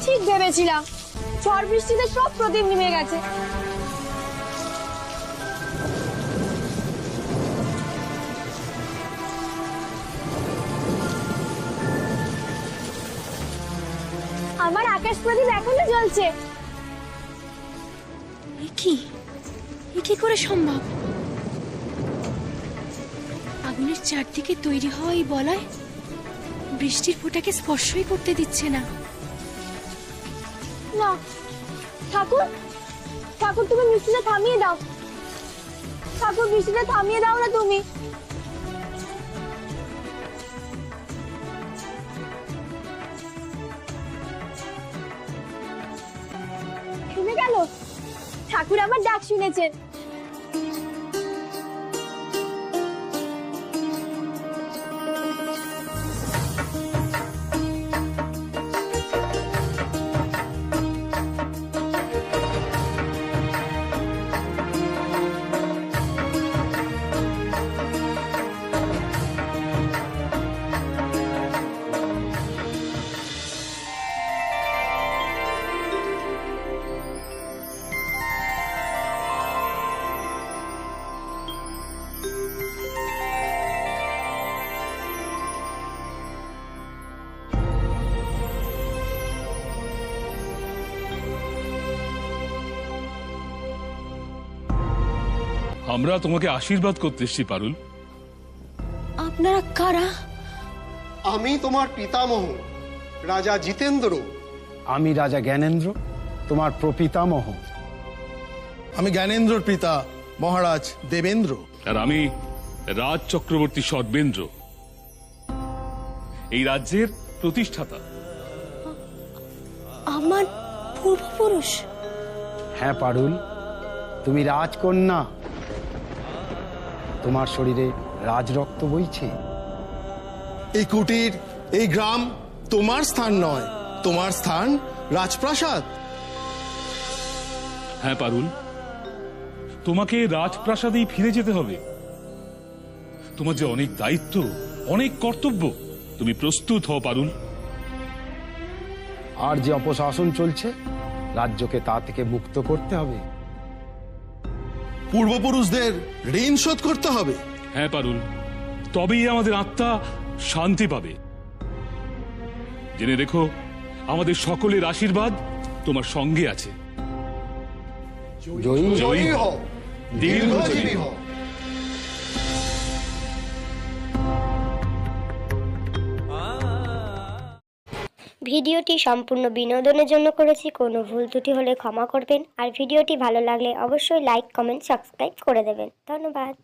ঠিক ভেবেছিলাম ঝড় বৃষ্টিতে সব প্রদীপ নিভে গেছে। আমার আকাশ প্রদীপ এখনো জ্বলছে। এ কি করে সম্ভব? আগুনের চারদিকে তৈরি হওয়া এই বলয় বৃষ্টির ফোঁটাকে স্পর্শই করতে দিচ্ছে না। না ঠাকুর, ঠাকুর তুমি বৃষ্টিটা থামিয়ে দাও। ঠাকুর বৃষ্টিটা থামিয়ে দাও না তুমি। থেমে গেল। ঠাকুর আমার ডাক শুনেছেন। আমরা তোমাকে আশীর্বাদ করতে এসেছি পারুল। আপনারা কারা? আমি তোমার পিতামহ রাজা জিতেন্দ্র। আমি রাজা জ্ঞানেন্দ্র, তোমার প্রপিতামহ। আমি জ্ঞানেন্দ্রর পিতা মহারাজ দেবেন্দ্র। আর আমি রাজ চক্রবর্তী সর্বেন্দ্র, এই রাজ্যের প্রতিষ্ঠাতা। আমার পূর্বপুরুষ। হ্যাঁ পারুল, তুমি রাজকন্যা। তোমার শরীরে রাজরক্ত বইছে। এই কুটির, এই গ্রাম তোমার স্থান নয়, তোমার স্থান রাজপ্রাসাদ। হ্যাঁ পারুল, তোমাকে রাজপ্রাসাদেই ফিরে যেতে হবে। তোমার যে অনেক দায়িত্ব, অনেক কর্তব্য, তুমি প্রস্তুত হও পারুল। আর যে অপশাসন চলছে, রাজ্যকে তা থেকে মুক্ত করতে হবে। পূর্বপুরুষদের ঋণ শোধ করতে হবে। হ্যাঁ পারুল, তবেই আমাদের আত্মা শান্তি পাবে। জেনে রেখো, আমাদের সকলের আশীর্বাদ তোমার সঙ্গে আছে। জয়ী জয়ী হও, দীর্ঘজীবী হও। ভিডিওটি সম্পূর্ণ বিনোদনের জন্য করেছি, কোনো ভুল ত্রুটি হলে ক্ষমা করবেন। আর ভিডিওটি ভালো লাগলে অবশ্যই লাইক, কমেন্ট, সাবস্ক্রাইব করে দেবেন। ধন্যবাদ।